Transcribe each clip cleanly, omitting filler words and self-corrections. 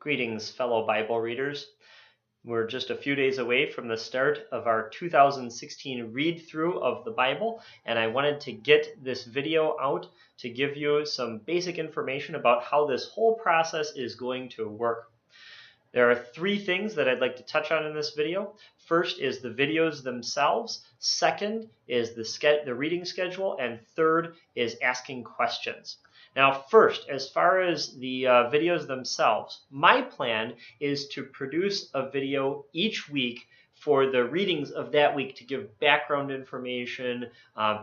Greetings, fellow Bible readers. We're just a few days away from the start of our 2016 read-through of the Bible, and I wanted to get this video out to give you some basic information about how this whole process is going to work. There are three things that I'd like to touch on in this video. First is the videos themselves. Second is the reading schedule. And third is asking questions. Now, first, as far as the videos themselves, my plan is to produce a video each week for the readings of that week to give background information,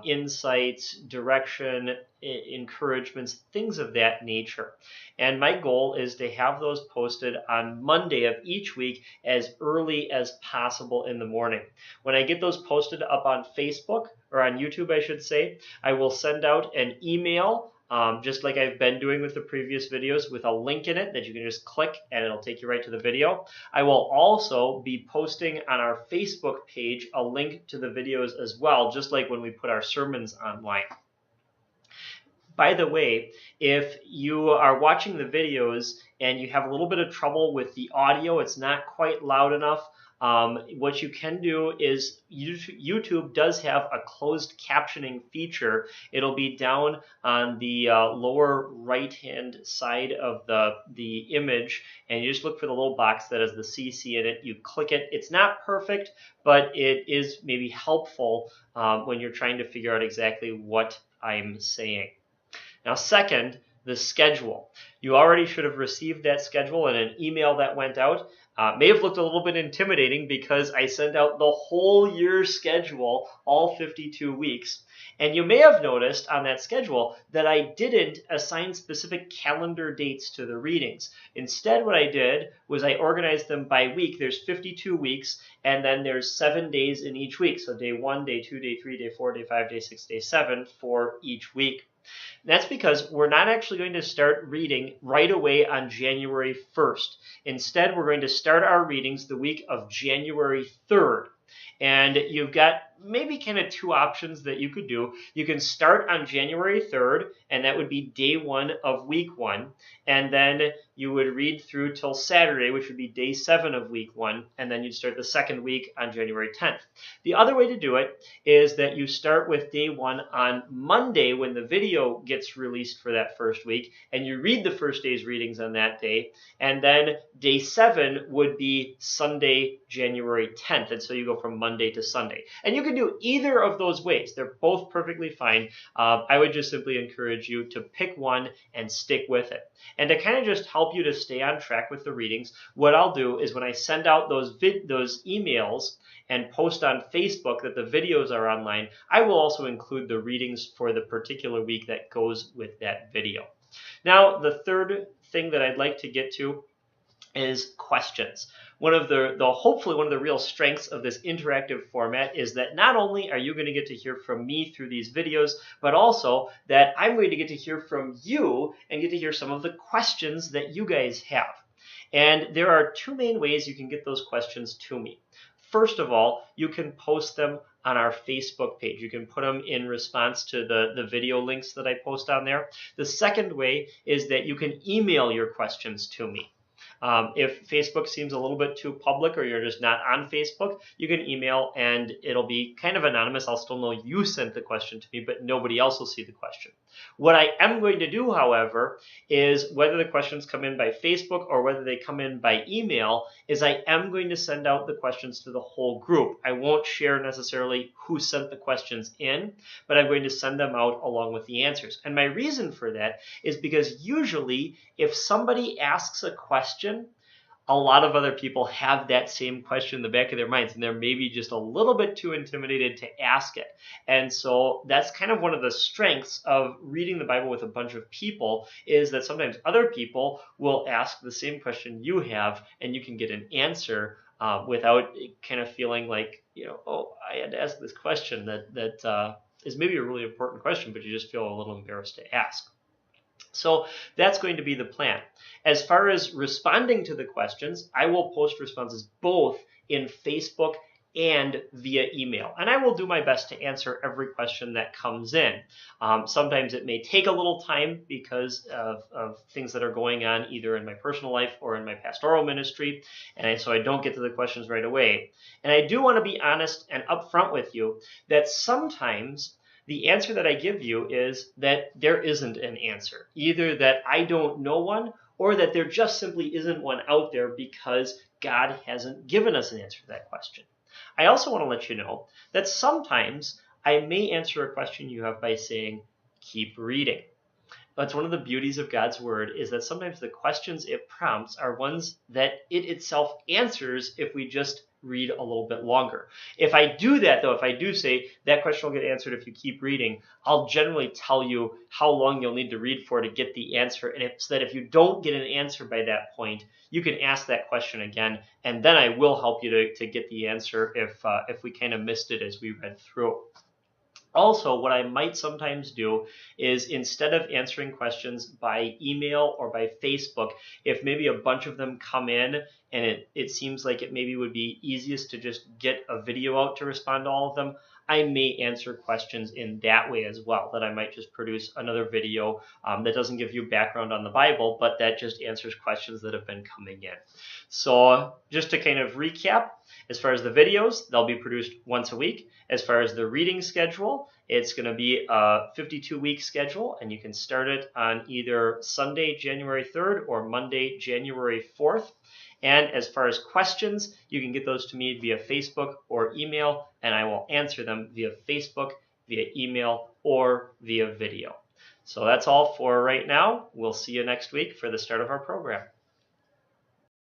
insights, direction, encouragements, things of that nature. And my goal is to have those posted on Monday of each week as early as possible in the morning. When I get those posted up on Facebook, or on YouTube I should say, I will send out an email just like I've been doing with the previous videos, with a link in it that you can just click and it'll take you right to the video. I will also be posting on our Facebook page a link to the videos as well, just like when we put our sermons online. By the way, if you are watching the videos and you have a little bit of trouble with the audio, it's not quite loud enough, what you can do is YouTube does have a closed captioning feature. It'll be down on the lower right-hand side of the image, and you just look for the little box that has the CC in it. You click it. It's not perfect, but it is maybe helpful when you're trying to figure out exactly what I'm saying. Now, second, the schedule. You already should have received that schedule in an email that went out. May have looked a little bit intimidating because I sent out the whole year schedule, all 52 weeks. And you may have noticed on that schedule that I didn't assign specific calendar dates to the readings. Instead, what I did was I organized them by week. There's 52 weeks, and then there's 7 days in each week. So day 1, day 2, day 3, day 4, day 5, day 6, day 7 for each week. That's because we're not actually going to start reading right away on January 1st. Instead, we're going to start our readings the week of January 3rd. And you've got maybe kind of two options that you could do. You can start on January 3rd, and that would be day 1 of week 1. And then you would read through till Saturday, which would be day 7 of week 1. And then you'd start the second week on January 10th. The other way to do it is that you start with day 1 on Monday when the video gets released for that first week, and you read the first day's readings on that day. And then day 7 would be Sunday, January 10th. And so you go from Monday to Sunday. And you can do either of those ways. They're both perfectly fine. I would just simply encourage you to pick one and stick with it. And to kind of just help you to stay on track with the readings, what I'll do is when I send out those emails and post on Facebook that the videos are online, I will also include the readings for the particular week that goes with that video. Now, the third thing that I'd like to get to is questions. Hopefully one of the real strengths of this interactive format is that not only are you going to get to hear from me through these videos, but also that I'm going to get to hear from you and get to hear some of the questions that you guys have. And there are two main ways you can get those questions to me. First of all, you can post them on our Facebook page. You can put them in response to the video links that I post on there. The second way is that you can email your questions to me. If Facebook seems a little bit too public or you're just not on Facebook, you can email and it'll be kind of anonymous. I'll still know you sent the question to me, but nobody else will see the question. What I am going to do, however, is whether the questions come in by Facebook or whether they come in by email, is I am going to send out the questions to the whole group. I won't share necessarily who sent the questions in, but I'm going to send them out along with the answers. And my reason for that is because usually if somebody asks a question, a lot of other people have that same question in the back of their minds, and they're maybe just a little bit too intimidated to ask it. And so that's kind of one of the strengths of reading the Bible with a bunch of people, is that sometimes other people will ask the same question you have, and you can get an answer without kind of feeling like, oh, I had to ask this question that is maybe a really important question, but you just feel a little embarrassed to ask. So that's going to be the plan. As far as responding to the questions, I will post responses both in Facebook and via email. And I will do my best to answer every question that comes in. Sometimes it may take a little time because of things that are going on either in my personal life or in my pastoral ministry, and so I don't get to the questions right away. And I do want to be honest and upfront with you that sometimes the answer that I give you is that there isn't an answer. Either that I don't know one, or that there just simply isn't one out there because God hasn't given us an answer to that question. I also want to let you know that sometimes I may answer a question you have by saying, keep reading. That's one of the beauties of God's Word, is that sometimes the questions it prompts are ones that it itself answers if we just read a little bit longer. If I do that, though, if I do say that question will get answered if you keep reading, I'll generally tell you how long you'll need to read for to get the answer, and so that if you don't get an answer by that point, you can ask that question again, and then I will help you to get the answer if we kind of missed it as we read through. Also, what I might sometimes do is, instead of answering questions by email or by Facebook, if maybe a bunch of them come in and it seems like it maybe would be easiest to just get a video out to respond to all of them, I may answer questions in that way as well, that I might just produce another video that doesn't give you background on the Bible, but that just answers questions that have been coming in. So just to kind of recap, as far as the videos, they'll be produced once a week. As far as the reading schedule, it's going to be a 52-week schedule, and you can start it on either Sunday, January 3rd or Monday, January 4th. And as far as questions, you can get those to me via Facebook or email, and I will answer them via Facebook, via email, or via video. So that's all for right now. We'll see you next week for the start of our program.